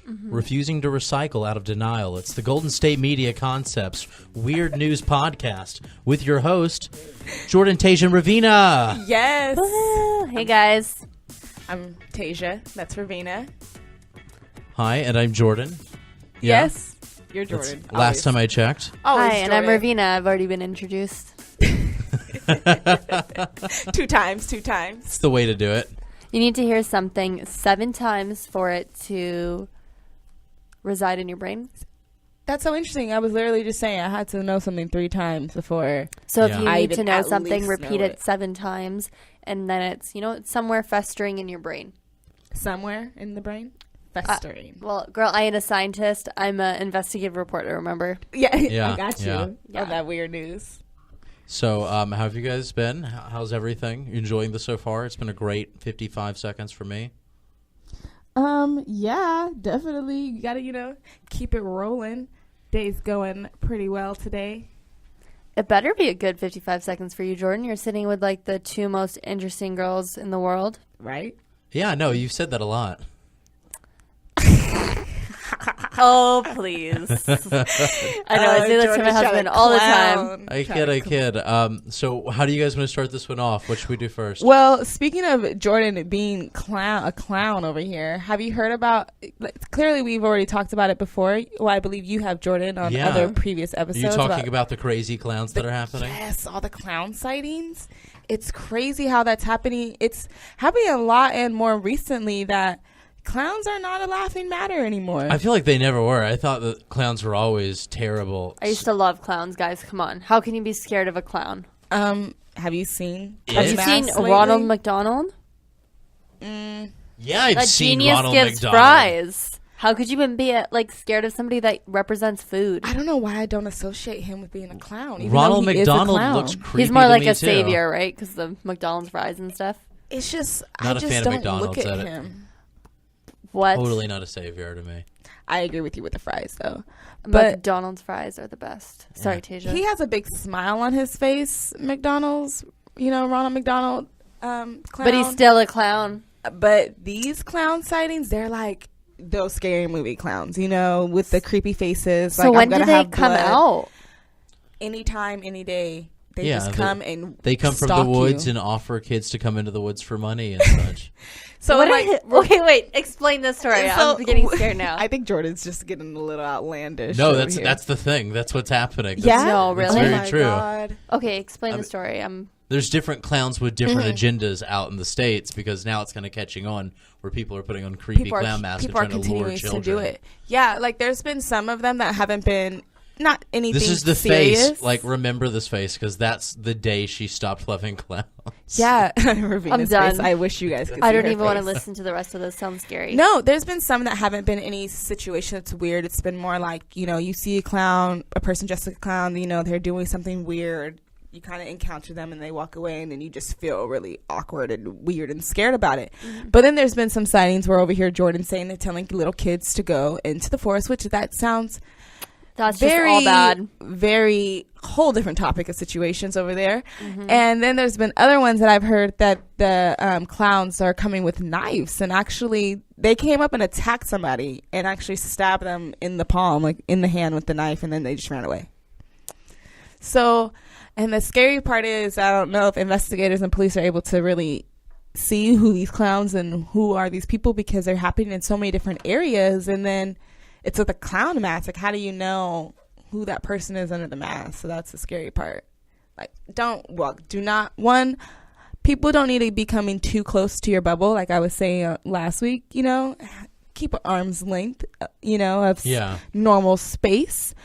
refusing to recycle out of denial. It's the Golden State Media Concepts Weird News Podcast with your host, Jordan Tasia Ravina. Yes. Woo-hoo. Hey, guys. I'm Tasia. That's Ravina. Hi, and I'm Jordan. Yeah. Yes. You're Jordan. Last time I checked. Hi, and I'm Ravina. I've already been introduced. 2 times. It's the way to do it. You need to hear something 7 times for it to reside in your brain. That's so interesting. I was literally just saying I had to know something 3 times before. So if you I need to even know at something, least repeat know it 7 times, and then it's, it's somewhere festering in your brain. Somewhere in the brain? Festering. Well, girl, I ain't a scientist. I'm an investigative reporter, remember? Yeah, Yeah, I got you. yeah. On that weird news. So, how have you guys been? How's everything? You enjoying this so far? It's been a great 55 seconds for me. Yeah, definitely. You gotta, keep it rolling. Day's going pretty well today. It better be a good 55 seconds for you, Jordan. You're sitting with, the 2 most interesting girls in the world. Right? Yeah, no, you've said that a lot. Oh, please. I know. I say that to my husband all the time. I kid. So how do you guys want to start this one off? What should we do first? Well, speaking of Jordan being a clown over here, have you heard about, clearly we've already talked about it before. Well, I believe you have, Jordan, on other previous episodes. Are you talking about the crazy clowns that are happening? Yes, all the clown sightings. It's crazy how that's happening. It's happening a lot and more recently that clowns are not a laughing matter anymore. I feel like they never were. I thought that clowns were always terrible. I used to love clowns, guys. Come on. How can you be scared of a clown? Have you seen Ronald McDonald? Yeah, I've seen genius Ronald gives McDonald. fries. How could you even be scared of somebody that represents food? I don't know why I don't associate him with being a clown. Even Ronald though he McDonald is a clown. looks creepy. He's more to like me a too. savior, right? Because the McDonald's fries and stuff. It's just Not I a just fan of don't McDonald's look at at it. him. What? Totally not a savior to me. I agree with you with the fries though. But McDonald's fries are the best. Sorry, Tasia. he has a big smile on his face, McDonald's, Ronald McDonald clown. But he's still a clown. But these clown sightings, they're like those scary movie clowns, with the creepy faces. So when do they come out? Anytime, any day. They Yeah, just come and They come from the stalk woods you. and offer kids to come into the woods for money and such. So Okay, wait. Explain the story. I'm getting scared now. I think Jordan's just getting a little outlandish. No, over here. that's the thing. That's what's happening. Yeah. No, That's really? very my true. God. Okay, explain the story. There's different clowns with different agendas out in the States because now it's kind of catching on where people are putting on creepy clown masks and People are trying to lure continuing children. to do it. Yeah, there's been some of them that haven't been not anything. This is the serious. face. Remember this face because that's the day she stopped loving clowns. Yeah, Ravina's I'm done. face. I wish you guys could see I don't her even want to face. listen to the rest of this. Sounds scary. No, there's been some that haven't been any situation that's weird. It's been more like, you see a person dressed like a clown, they're doing something weird. You kind of encounter them and they walk away and then you just feel really awkward and weird and scared about it. Mm-hmm. But then there's been some sightings where over here Jordan's saying they're telling little kids to go into the forest, which that sounds That's very, just all bad. very whole different topic of situations over there. Mm-hmm. And then there's been other ones that I've heard that the clowns are coming with knives and actually they came up and attacked somebody and actually stabbed them in the palm, in the hand with the knife, and then they just ran away. So, and the scary part is I don't know if investigators and police are able to really see who these clowns and who are these people because they're happening in so many different areas, and then it's with a clown mask. How do you know who that person is under the mask? So that's the scary part. People don't need to be coming too close to your bubble. Like I was saying last week, keep an arm's length, of normal space.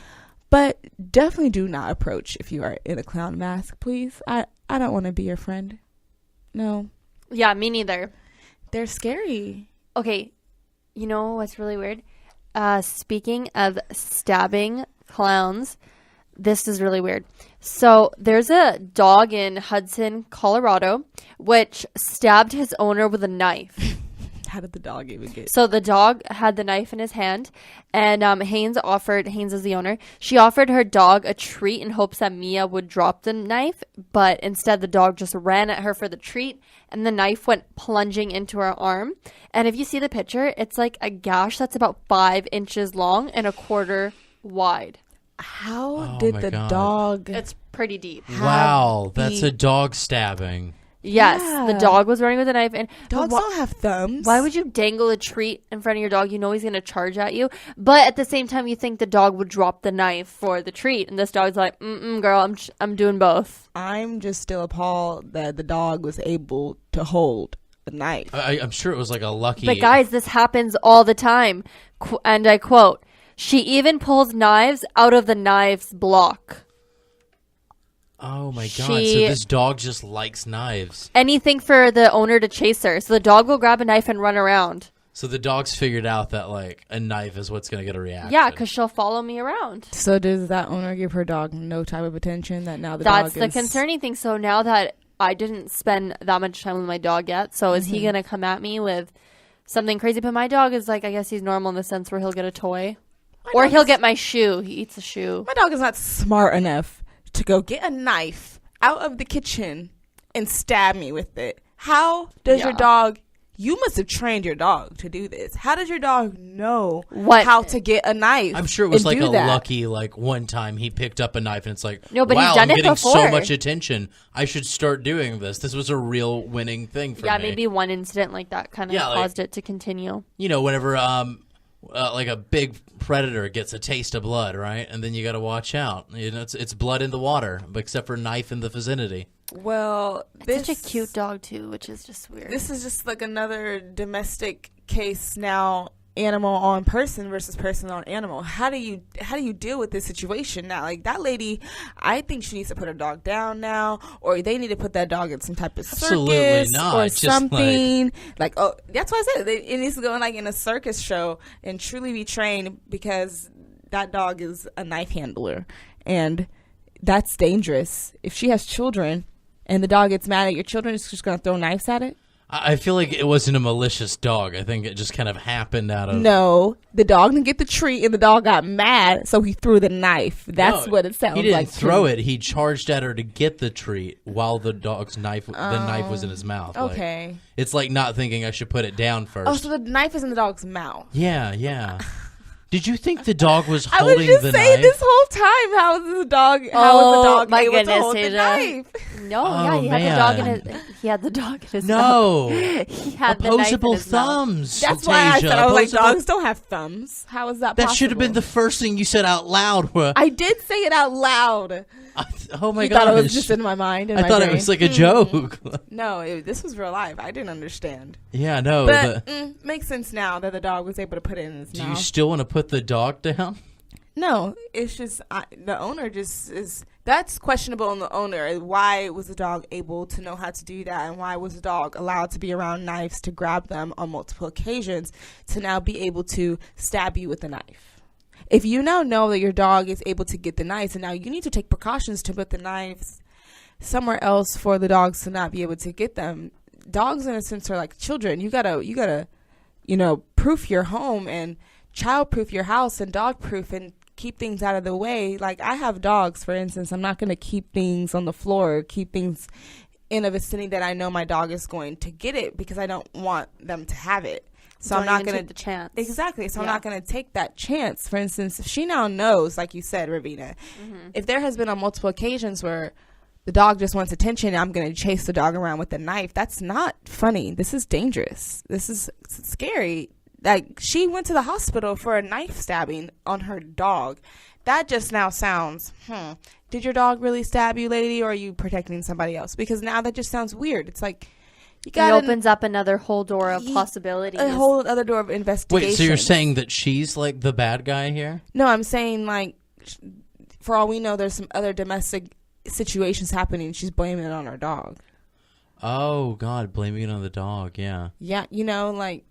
But definitely do not approach if you are in a clown mask, please. I don't want to be your friend. No. Yeah, me neither. They're scary. Okay, you know what's really weird? Speaking of stabbing clowns, this is really weird. So there's a dog in Hudson, Colorado, which stabbed his owner with a knife. How did the dog even get? So the dog had the knife in his hand, and Haynes is the owner. She offered her dog a treat in hopes that Mia would drop the knife, but instead the dog just ran at her for the treat, and the knife went plunging into her arm. And if you see the picture, it's like a gash that's about 5 inches long and a quarter wide. How did the God. dog? It's pretty deep. Wow, that's a dog stabbing. Yes, Yeah. the dog was running with a knife. And Dogs don't have thumbs. why would you dangle a treat in front of your dog? You know he's going to charge at you. But at the same time, you think the dog would drop the knife for the treat. And this dog's like, girl, I'm doing both. I'm just still appalled that the dog was able to hold a knife. I'm sure it was like a lucky. But guys, this happens all the time. And I quote, she even pulls knives out of the knife's block. Oh my God! So this dog just likes knives. Anything for the owner to chase her. So the dog will grab a knife and run around. So the dog's figured out that like a knife is what's gonna get a reaction. Yeah, because she'll follow me around. So does that owner give her dog no type of attention? That now the dog That's the is... concerning thing. So now that I didn't spend that much time with my dog yet, so is he gonna come at me with something crazy? But my dog is like, I guess he's normal in the sense where he'll get a toy, or he'll get my shoe. He eats a shoe. My dog is not smart enough to go get a knife out of the kitchen and stab me with it. How does your dog... You must have trained your dog to do this. How does your dog know how to get a knife? I'm sure it was like a lucky, like one time he picked up a knife and it's like, no, but wow, he's done I'm it getting before. so much attention. I should start doing this. This was a real winning thing for me. Yeah, maybe one incident like that kind of caused it to continue. You know, whenever like a big predator gets a taste of blood, right? And then you got to watch out. You know, it's blood in the water, except for knife in the vicinity. Well, it's such a cute dog too, which is just weird. This is just like another domestic case now. Animal on person versus person on animal. How do you deal with this situation now? Like that lady, I think she needs to put her dog down now, or they need to put that dog in some type of circus or something. Like, oh, that's why I said it needs to go in like in a circus show and truly be trained, because that dog is a knife handler, and that's dangerous. If she has children and the dog gets mad at your children, it's just going to throw knives at it. I feel like it wasn't a malicious dog. I think it just kind of happened out of... No, the dog didn't get the treat and the dog got mad, so he threw the knife. That's what it sounds like. He didn't throw it. He charged at her to get the treat while the dog's knife, the knife was in his mouth. Okay. Like, it's like not thinking I should put it down first. Oh, so the knife is in the dog's mouth. Yeah. Did you think the dog was I holding was just the saying knife? this whole time, how was the dog able to hold the knife? No, he had the dog in his No. He had Opposable the knife in his thumbs. That's why I said, I was like, dogs don't have thumbs. How is that possible? That should have been the first thing you said out loud. I did say it out loud. Oh my you gosh. thought it was just in my mind. I thought it was like a joke. No, this was real life. I didn't understand. Yeah, no. But makes sense now that the dog was able to put it in his mouth. Do you still want to put the dog down? No, it's just the owner just is... That's questionable on the owner. Why was the dog able to know how to do that? And why was the dog allowed to be around knives to grab them on multiple occasions to now be able to stab you with a knife? If you now know that your dog is able to get the knives, and now you need to take precautions to put the knives somewhere else for the dogs to not be able to get them. Dogs, in a sense, are like children. You gotta, proof your home and child-proof your house and dog-proof and keep things out of the way. Like, I have dogs, for instance. I'm not going to keep things on the floor, keep things in a vicinity that I know my dog is going to get it, because I don't want them to have it. So I'm not going to take the chance. Exactly. So I'm not going to take that chance. For instance, if she now knows, like you said, Ravina, if there has been on multiple occasions where the dog just wants attention, I'm going to chase the dog around with a knife. That's not funny. This is dangerous. This is scary. Like, she went to the hospital for a knife stabbing on her dog. That just now sounds, did your dog really stab you, lady, or are you protecting somebody else? Because now that just sounds weird. It's like, you got it opens up another whole door of possibilities. A whole other door of investigation. Wait, so you're saying that she's like the bad guy here? No, I'm saying, like, for all we know, there's some other domestic situations happening. She's blaming it on her dog. Oh, God, blaming it on the dog, yeah. Yeah, like,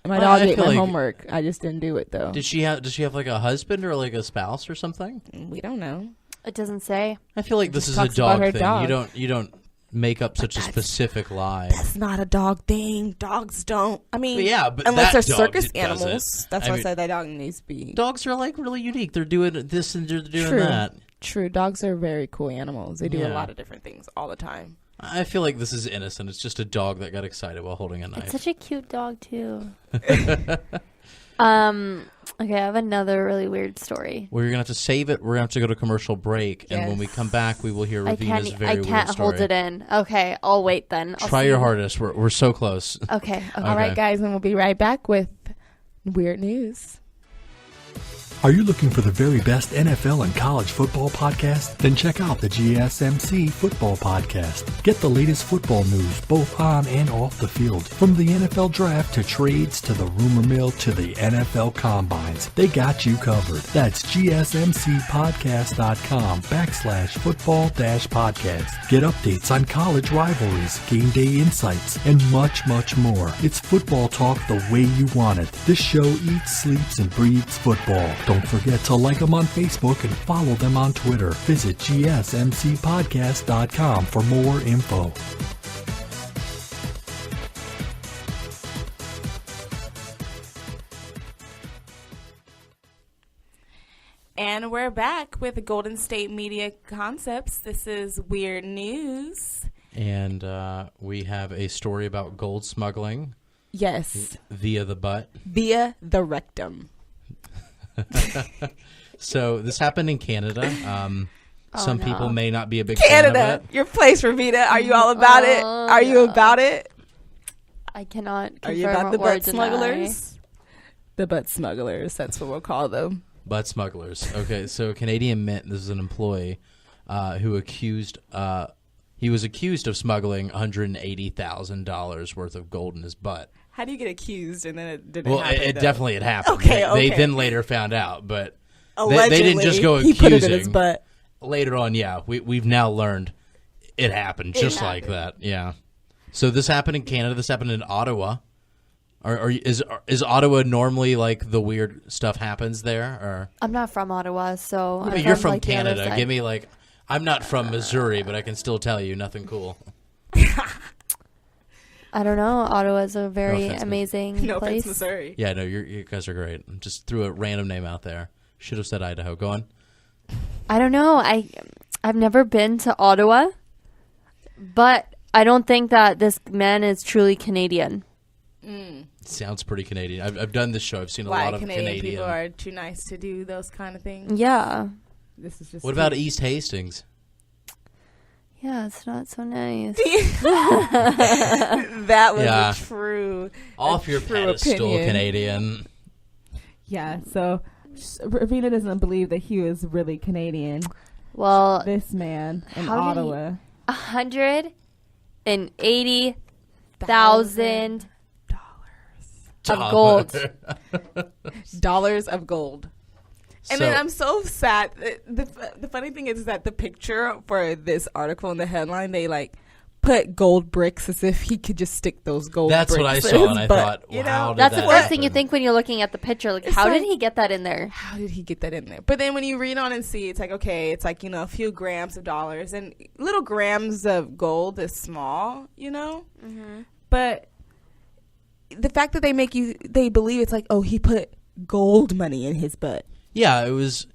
my dog ate my homework. I just didn't do it, though. Does she have like a husband or like a spouse or something? We don't know. It doesn't say. I feel like this is a dog thing. You don't make up such a specific lie? That's not a dog thing. Dogs don't. I mean, but unless they're that dog circus animals. doesn't. That's why I said that dog needs to be. Dogs are like really unique. They're doing this and they're doing True. that. True. Dogs are very cool animals. They do a Yeah. lot of different things all the time. I feel like this is innocent. It's just a dog that got excited while holding a knife. It's such a cute dog too. Okay, I have another really weird story. We're going to have to save it. We're going to have to go to commercial break. And when we come back, we will hear Ravina's very weird story. I can't hold it in. Okay, I'll wait then. Try your hardest. We're so close. Okay. All right, guys, and we'll be right back with weird news. Are you looking for the very best NFL and college football podcast? Then check out the GSMC Football Podcast. Get the latest football news both on and off the field. From the NFL Draft to trades to the rumor mill to the NFL Combines. They got you covered. That's GSMCpodcast.com/football-podcast. Get updates on college rivalries, game day insights, and much, much more. It's football talk the way you want it. This show eats, sleeps, and breathes football. Don't forget to like them on Facebook and follow them on Twitter. Visit GSMCpodcast.com for more info. And we're back with Golden State Media Concepts. This is Weird News. And we have a story about gold smuggling. Yes. Via the butt. Via the rectum. So this happened in Canada. Some people may not be a big Canada, fan of it. your place, Ravina. Are you all about it? Are you about it? I cannot confirm Are you about or the butt deny. smugglers? The butt smugglers. That's what we'll call them. Butt smugglers. Okay, so Canadian Mint, this is an employee who was accused of smuggling $180,000 worth of gold in his butt. How do you get accused and then it didn't Well, happen? it though? definitely had happened. Okay. They then later found out, but Allegedly, they didn't just go he accusing. put it in his butt. Later on, yeah, we've now learned it happened just like that. Yeah. So this happened in Canada. This happened in Ottawa. Is Ottawa normally like the weird stuff happens there? Or I'm not from Ottawa, so I'm you're from like, the other Canada. side. Give me like I'm not from Missouri, but I can still tell you nothing cool. I don't know. Ottawa is a No very offense, amazing No place. offense, Missouri. Yeah, no, you guys are great. Just threw a random name out there. Should have said Idaho. Go on. I don't know. I've never been to Ottawa, but I don't think that this man is truly Canadian. Sounds pretty Canadian. I've done this show. I've seen a Why lot of Canadian people are too nice to do those kind of things? Yeah. This is just What about East Hastings? Yeah, it's not so nice. that was Yeah. a true Off your true pedestal, opinion. Canadian. Yeah, so Ravina doesn't believe that he was really Canadian. Well, This man in How did he- Ottawa. $180,000 of gold. Dollars of gold. And So- then I'm so sad. The funny thing is that the picture for this article in the headline, they like put gold bricks as if he could just stick those gold That's bricks what I in saw, his and I butt, thought, you wow, know? did That's the that first thing you happen? think when you're looking at the picture. Like, It's how like- did he get that in there? How did he get that in there? But then when you read on and see, it's like, okay, it's like, a few grams of dollars. And little grams of gold is small, Mm-hmm. But the fact that they believe it's like, oh, he put gold money in his butt. Yeah,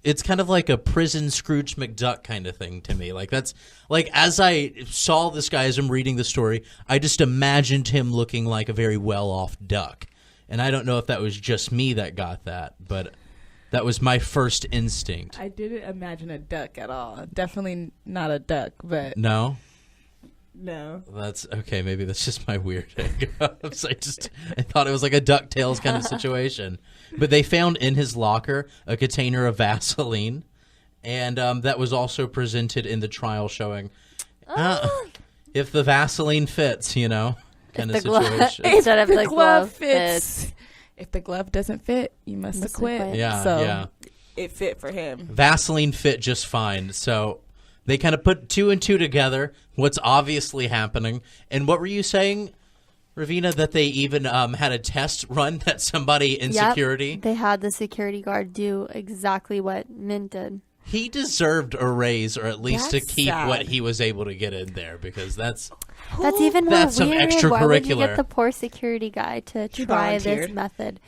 it's kind of like a prison Scrooge McDuck kind of thing to me. Like that's like as I saw this guy as I'm reading the story, I just imagined him looking like a very well-off duck. And I don't know if that was just me that got that, but that was my first instinct. I didn't imagine a duck at all. Definitely not a duck, but No? no. That's okay, maybe that's just my weird hiccups. I thought it was like a DuckTales kind of situation. But they found in his locker a container of Vaseline, and that was also presented in the trial showing if the Vaseline fits, kind of situation. Instead of the glove fits. If the glove doesn't fit, you must have quit. Yeah, so yeah. It fit for him. Vaseline fit just fine. So they kind of put two and two together, what's obviously happening. And what were you saying, Ravina, that they even had a test run that somebody in Yep. security? They had the security guard do exactly what Mint did. He deserved a raise, or at least to That's keep sad. what he was able to get in there, because that's even more That's some weird. Why would you extracurricular. get the poor security guy to He try this volunteered. method?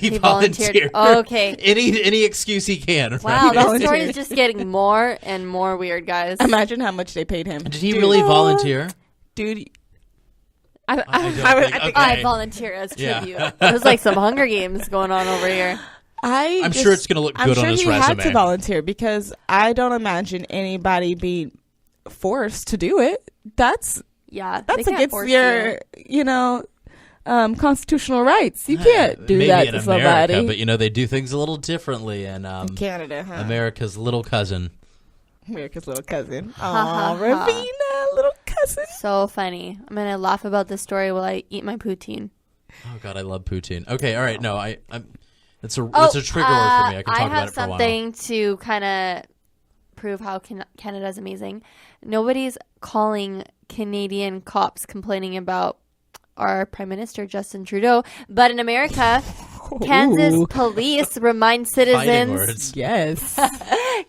he volunteered. Oh, okay. Any excuse he can. Right? Wow, this volunteered. story is just getting more and more weird, guys. Imagine how much they paid him. Did he really volunteer? Dude, I don't think- think I okay. volunteer as Yeah. tribute. It was like some Hunger Games going on over here. I'm sure it's going to look I'm good sure on his he resume. had to volunteer because I don't imagine anybody being forced to do it. That's Yeah, they can't against force your, constitutional rights. You can't do Maybe that in to America, somebody. but they do things a little differently in Canada, huh? America's little cousin. America's little cousin. ha, Aw, Ravina, little cousin. So funny. I'm gonna laugh about this story while I eat my poutine. Oh God, I love poutine. Okay, all right, no, I'm. It's a trigger word for me. I can talk about it for a while. I have something to kind of prove how Canada's amazing. Nobody's calling Canadian cops complaining about our Prime Minister, Justin Trudeau. But in America, Kansas Ooh. police remind Fighting citizens... words. Yes.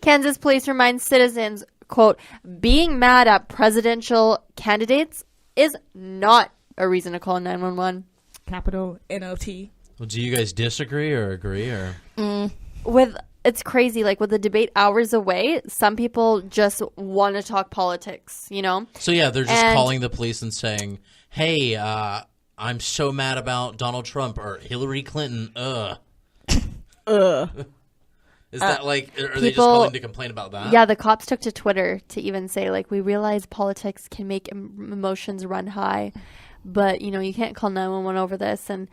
Kansas police remind citizens, quote, being mad at presidential candidates is not a reason to call 911. Capital N-O-T. Well, do you guys disagree or agree or? It's crazy. Like with the debate hours away, some people just want to talk politics, So yeah, they're just And- calling the police and saying, "Hey, I'm so mad about Donald Trump or Hillary Clinton." Is that like? Are they just people- calling to complain about that? Yeah, the cops took to Twitter to even say, like, we realize politics can make emotions run high, but, you can't call 911 over this. And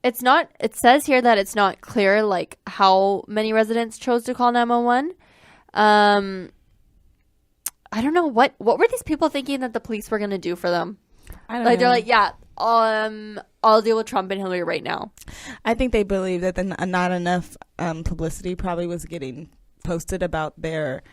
it says here that it's not clear, like, how many residents chose to call 911. I don't know. What were these people thinking that the police were going to do for them? I don't Like, know. they're like, yeah, I'll deal with Trump and Hillary right now. I think they believe that not enough publicity probably was getting posted about their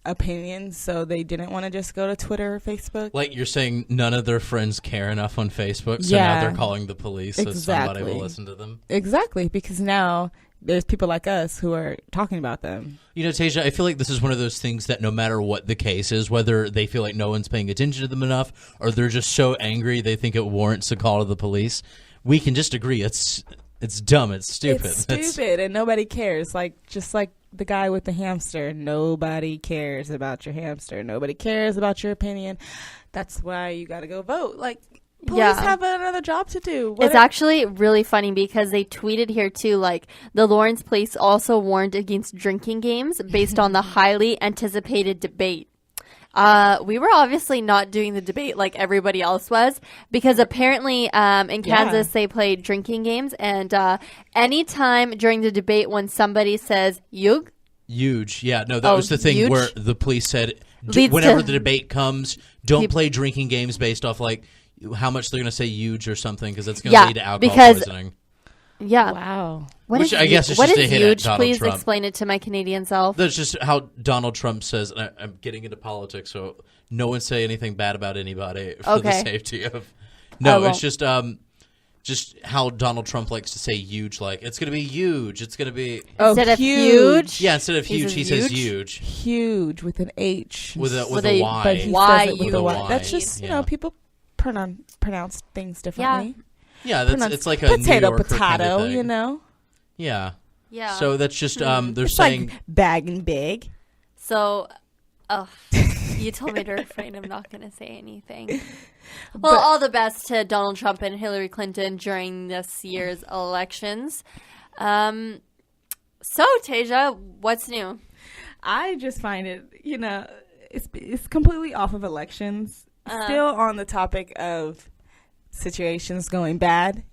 opinions, so they didn't want to just go to Twitter or Facebook. Like you're saying, none of their friends care enough on Facebook, so now Yeah. they're calling the police so somebody Exactly. will listen to them. Exactly, because now there's people like us who are talking about them. Tasia, I feel like this is one of those things that no matter what the case is, whether they feel like no one's paying attention to them enough or they're just so angry they think it warrants a call to the police, we can just agree it's dumb, it's stupid. It's stupid, and nobody cares. Just like the guy with the hamster. Nobody cares about your hamster. Nobody cares about your opinion. That's why you got to go vote. Police Yeah. have another job to do. It's actually really funny because they tweeted here too, like the Lawrence Police also warned against drinking games based on the highly anticipated debate. We were obviously not doing the debate like everybody else was because apparently in Kansas they played drinking games, and anytime during the debate when somebody says "yug," Huge. Yeah, no, that was the thing huge? where the police said Leads whenever to- the debate comes, don't play drinking games based off like how much they're going to say huge or something because it's going to lead to alcohol because- poisoning. yeah. Wow. What Which is I guess is what just is a hit at huge? Donald Please Trump. explain it to my Canadian self. That's just how Donald Trump says, and I'm getting into politics, so no one say anything bad about anybody for the Okay. safety of... I No, won't. it's just how Donald Trump likes to say huge, like, it's going to be huge, it's going to be... Instead of huge, Yeah, instead of He huge, says he says huge? huge. Huge with an H. With a With a- Y. But he Y, says it with you a Y. Y. That's just, Yeah. people pronounce things differently. Yeah, Pronounce- it's like a potato, New Yorker kind of potato, thing. Yeah. yeah. So that's just, they're It's saying... like bag and big. So, you told me to refrain. I'm not going to say anything. Well, all the best to Donald Trump and Hillary Clinton during this year's elections. So, Tasia, what's new? I just find it, it's completely off of elections. Still on the topic of situations going bad,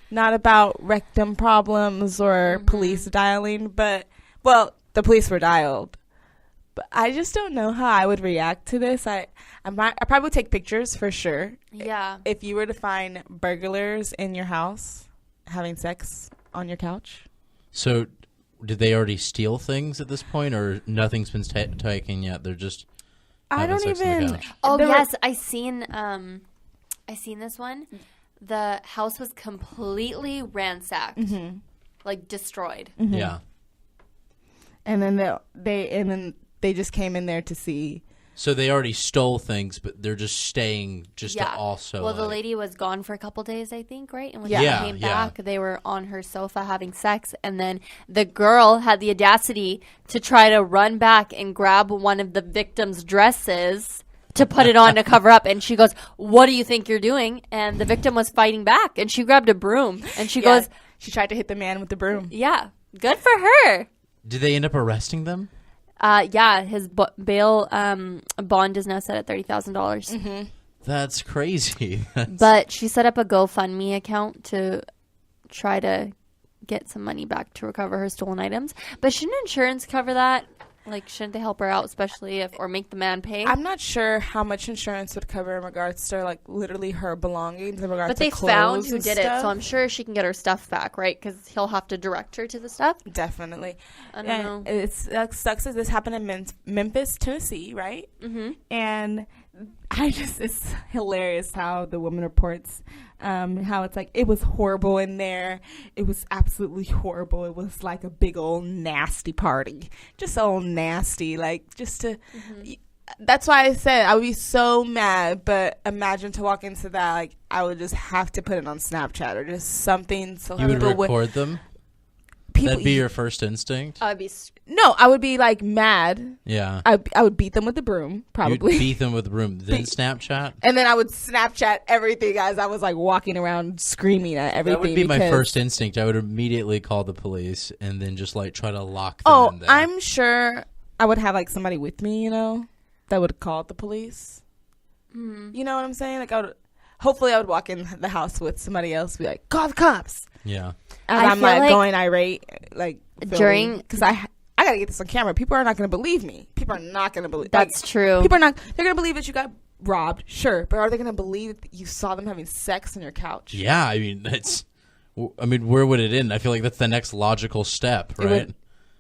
not about rectum problems or police dialing, but, well, the police were dialed. But I just don't know how I would react to this. I probably would take pictures for sure. Yeah. If you were to find burglars in your house having sex on your couch. So, did they already steal things at this point, or nothing's been taken yet? They're just having sex on the couch? Oh, There were- yes. I seen this one. The house was completely ransacked, like destroyed. Yeah. and then they just came in there to see. So they already stole things, but they're just staying to also. Well, the lady was gone for a couple days, I think, right? And when Yeah. she came back, they were on her sofa having sex. And then the girl had the audacity to try to run back and grab one of the victim's dresses to put it on to cover up. And she goes, "What do you think you're doing?" And the victim was fighting back. And she grabbed a broom. And she goes, she tried to hit the man with the broom. "Yeah, good for her." Did they end up arresting them? His bail bond is now set at $30,000. Mm-hmm. That's crazy. But she set up a GoFundMe account to try to get some money back to recover her stolen items. But shouldn't insurance cover that? Like, shouldn't they help her out, especially or make the man pay? I'm not sure how much insurance would cover in regards to, like, literally her belongings in regards But to they clothes found who and did stuff. it, so I'm sure she can get her stuff back, right? Because he'll have to direct her to the stuff. Definitely. I don't know. It sucks as this happened in Memphis, Tennessee, right? Mm-hmm. And it's hilarious how the woman reports how it's like, it was horrible in there. It was absolutely horrible. It was like a big old nasty party. Just so nasty. Like, just to... Mm-hmm. That's why I said I would be so mad, but imagine to walk into that, like, I would just have to put it on Snapchat or just something so You would people record them? people That'd be your first instinct? I would be... No, I would be like mad. Yeah. I would beat them with the broom, probably. You'd beat them with the broom, then Snapchat? And then I would Snapchat everything as I was like walking around screaming at everything. That would be my because- first instinct. I would immediately call the police and then just like try to lock them in there. I'm sure I would have like somebody with me, you know, that would call the police. Mm-hmm. You know what I'm saying? Like, hopefully I would walk in the house with somebody else, be like, call the cops. Yeah. And I I'm feel like like going irate, like during- because I gotta get this on camera. People are not gonna believe me. People are not gonna believe. That's true. People are not. They're gonna believe that you got robbed, sure, but are they gonna believe that you saw them having sex on your couch? Yeah, I mean, where would it end? I feel like that's the next logical step, right?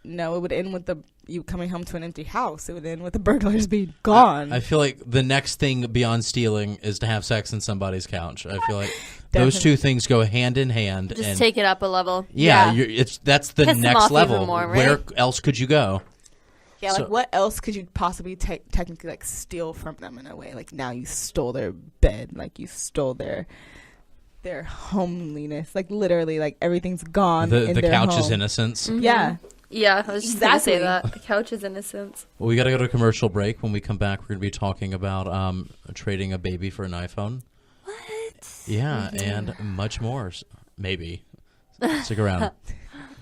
No, it would end with you coming home to an empty house. It would end with the burglars being gone. I feel like the next thing beyond stealing is to have sex on somebody's couch. I feel like those two things go hand in hand. Just and take it up a level. Yeah, Yeah. that's the Piss them next off level. even more, right? Where else could you go? Yeah, like So- what else could you possibly technically like steal from them in a way? Like now you stole their bed, like you stole their homeliness, like literally, like everything's gone. The in their couch's home. innocence. Mm-hmm. Yeah, Yeah, I was just going to say Exactly. that. The couch is innocence. Well, we got to go to a commercial break. When we come back, we're going to be talking about trading a baby for an iPhone. What? Yeah, and much more. Maybe. Stick around.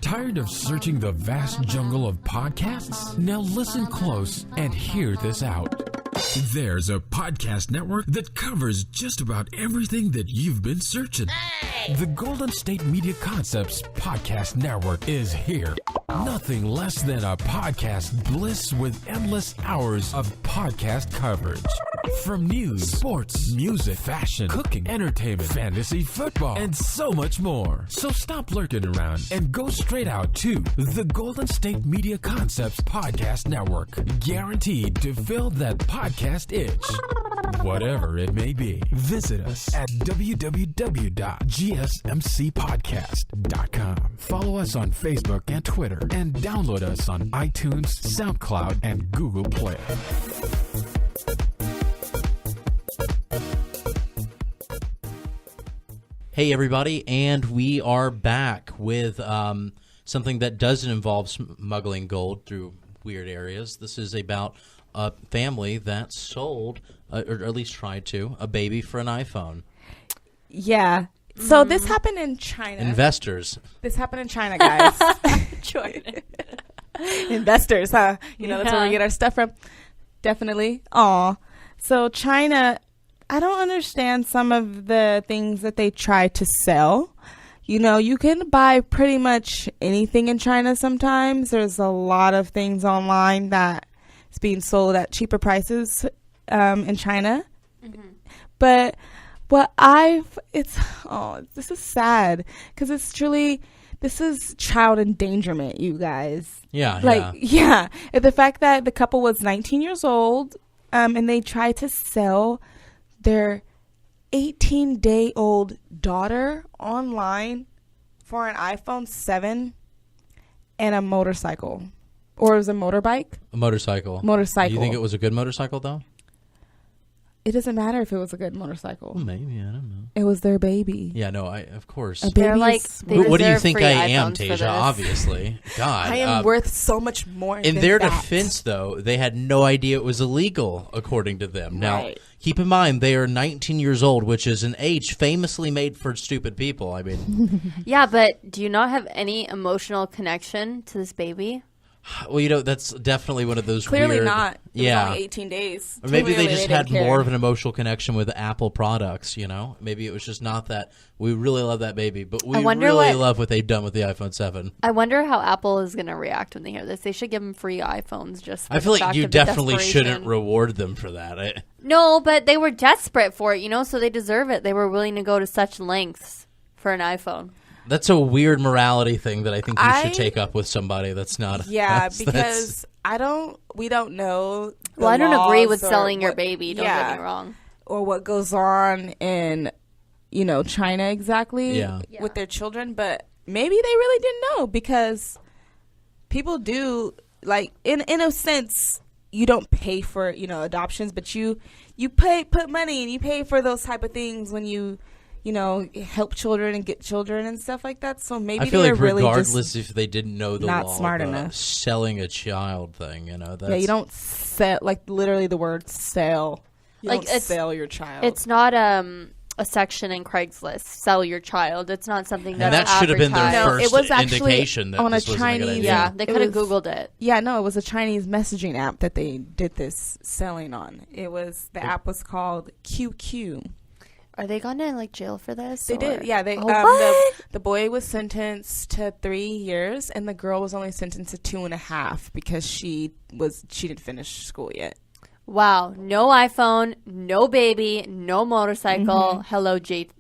Tired of searching the vast jungle of podcasts? Now listen close and hear this out. There's a podcast network that covers just about everything that you've been searching. The Golden State Media Concepts Podcast Network is here. Nothing less than a podcast bliss with endless hours of podcast coverage. From news, sports, music, fashion, cooking, entertainment, fantasy, football, and so much more. So stop lurking around and go straight out to the Golden State Media Concepts Podcast Network. Guaranteed to fill that podcast itch. Whatever it may be. Visit us at www.gsmcpodcast.com. Follow us on Facebook and Twitter, and download us on iTunes, SoundCloud, and Google Play. Hey, everybody, and we are back with something that doesn't involve smuggling gold through weird areas. This is about a family that sold, or at least tried to, a baby for an iPhone. yeah. So this happened in China. Investors. This happened in China, guys. Jordan. Investors, huh? You know, that's where we Yeah. get our stuff from. Definitely. Aw. So China, I don't understand some of the things that they try to sell. You know, you can buy pretty much anything in China sometimes. There's a lot of things online that is being sold at cheaper prices in China. But this is sad because it's truly, this is child endangerment, you guys. Yeah, Yeah. The fact that the couple was 19 years old and they tried to sell their 18-day-old daughter online for an iPhone 7 and a motorcycle. Or it was a motorbike? A motorcycle. Motorcycle. You think it was a good motorcycle, though? It doesn't matter if it was a good motorcycle. Well, maybe. I don't know. It was their baby. Yeah, no, of course. A baby They're like, is they worth- What do you deserve think free I am, iPhones for Tasia? this. Obviously. God. I am worth so much more In than their that. defense, though, they had no idea it was illegal, according to them. Now, Right. keep in mind, they are 19 years old, which is an age famously made for stupid people. I mean, Yeah, but do you not have any emotional connection to this baby? well, that's definitely one of those Clearly weird... not. It Yeah. was only 18 days. Or maybe Clearly they just didn't had care. more of an emotional connection with Apple products, Maybe it was just not that. We really love that baby, but we I wonder really what- love what they've done with the iPhone 7. I wonder how Apple is going to react when they hear this. They should give them free iPhones just for I feel the like fact you of the definitely shouldn't desperation. reward them for that. No, but they were desperate for it, so they deserve it. They were willing to go to such lengths for an iPhone. That's a weird morality thing that I think you should I- take up with somebody that's not. Yeah, that's- because we don't know. the Well, I don't agree laws with or selling your what- baby. Don't yeah, get me wrong. or what goes on in, China exactly Yeah. with their children. But maybe they really didn't know because people do in a sense. You don't pay for adoptions, but you put money and you pay for those type of things when you help children and get children and stuff like that. So maybe I feel they're like really regardless just if they didn't know the not law, smart the enough. selling a child thing, that's, you don't sell literally the word sell. You Like, don't it's- sell your child. It's not a section in Craigslist. Sell your child. It's not something And that's that should have been their advertised. No, it first was actually indication that on a this wasn't a good Chinese- idea. Yeah, they It could have was- Googled it. Yeah, no, it was a Chinese messaging app that they did this selling on. The app was called QQ. Are they going to jail for this? They did, yeah. They Oh, what? the boy was sentenced to 3 years, and the girl was only sentenced to 2.5 because she didn't finish school yet. Wow, no iPhone, no baby, no motorcycle. Hello, The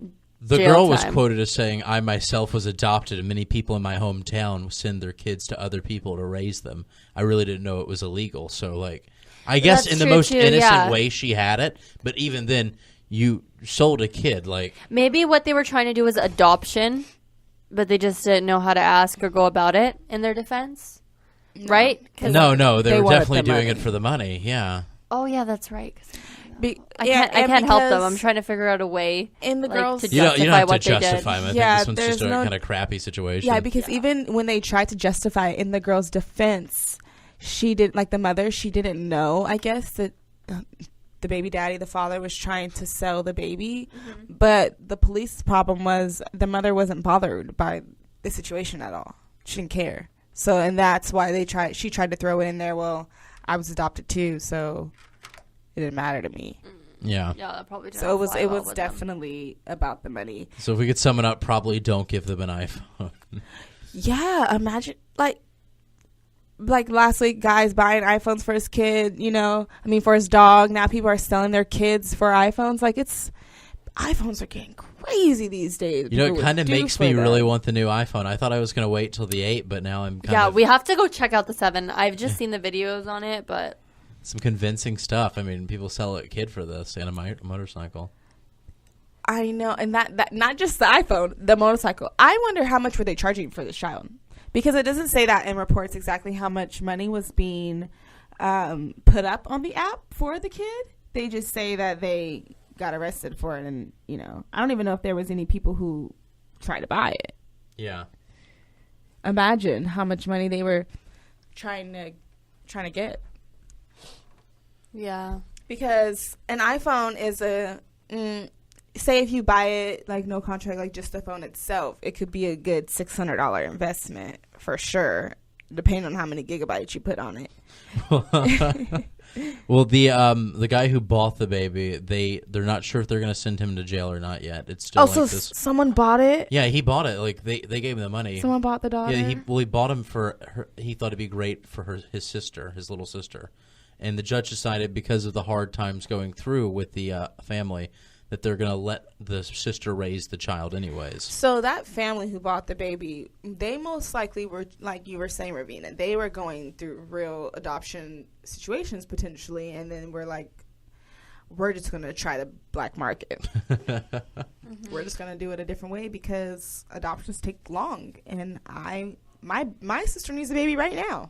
jail girl was time. quoted as saying, "I myself was adopted, and many people in my hometown send their kids to other people to raise them. I really didn't know it was illegal." So, I guess That's in the true, most too, innocent yeah. way she had it, but even then, you sold a kid. Maybe what they were trying to do was adoption, but they just didn't know how to ask or go about it in their defense. Right? 'Cause- No, they They were wanted definitely the doing money. it for the money. Yeah. Oh, yeah, that's right. 'Cause I Yeah, can't and help them. because I'm trying to figure out a way in the girls, to You don't justify have to what they did. justify them. I Yeah, think this one's just there's a no- kind of crappy situation. yeah, because even when they tried to justify it in the girl's defense, she did the mother. She didn't know, I guess, that the baby daddy, the father, was trying to sell the baby. But the police problem was the mother wasn't bothered by the situation at all. She didn't care. So, and that's why she tried to throw it in there. Well, I was adopted too, so it didn't matter to me. Yeah. Yeah, that probably didn't So it was fly well was with them. definitely about the money. So if we could sum it up, probably don't give them an iPhone. Yeah, imagine last week, guys buying iPhones for his kid. For his dog. Now people are selling their kids for iPhones. iPhones are getting crazy these days. It kind of makes me really want the new iPhone. I thought I was going to wait till the 8, but now I'm kind of we have to go check out the 7. I've just seen the videos on it, but some convincing stuff. I mean, people sell a kid for this and a motorcycle. I know, and that not just the iPhone, the motorcycle. I wonder how much were they charging for this child, because it doesn't say that in reports exactly how much money was being put up on the app for the kid. They just say that they got arrested for it, and I don't even know if there was any people who tried to buy it. Yeah. Imagine how much money they were trying to get, yeah. because an iPhone is say if you buy it no contract, just the phone itself, it could be a good $600 investment for sure, depending on how many gigabytes you put on it. Well, the guy who bought the baby, they're not sure if they're going to send him to jail or not yet. It's still So this. someone bought it. Yeah, he bought it. They gave him the money. Someone bought the daughter. Yeah, he bought him for her. He thought it'd be great for his sister, his little sister, and the judge decided because of the hard times going through with the family that they're going to let the sister raise the child anyways. So that family who bought the baby, they most likely were, like you were saying, Ravina, they were going through real adoption situations potentially, and then we're just going to try the black market. We're just going to do it a different way because adoptions take long, and my sister needs a baby right now.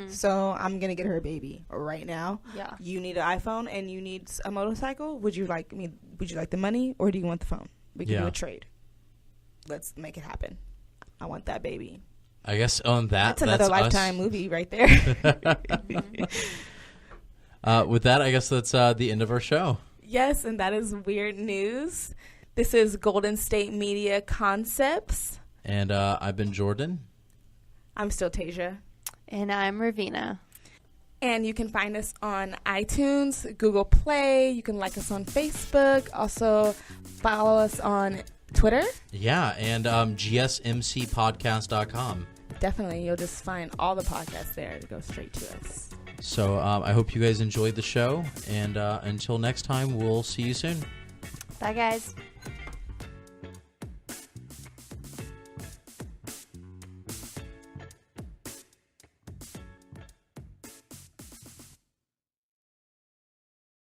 So I'm gonna get her a baby right now. Yeah. You need an iPhone and you need a motorcycle. Would you like the money or do you want the phone? We can do a trade. Let's make it happen. I want that baby. I guess on that's another Lifetime movie right there. With that, I guess that's the end of our show. Yes, and that is Weird News. This is Golden State Media Concepts. And I've been Jordan. I'm still Tasia. And I'm Ravina. And you can find us on iTunes, Google Play. You can like us on Facebook. Also, follow us on Twitter. Yeah, and GSMCpodcast.com. Definitely. You'll just find all the podcasts there to go straight to us. So I hope you guys enjoyed the show. And until next time, we'll see you soon. Bye, guys.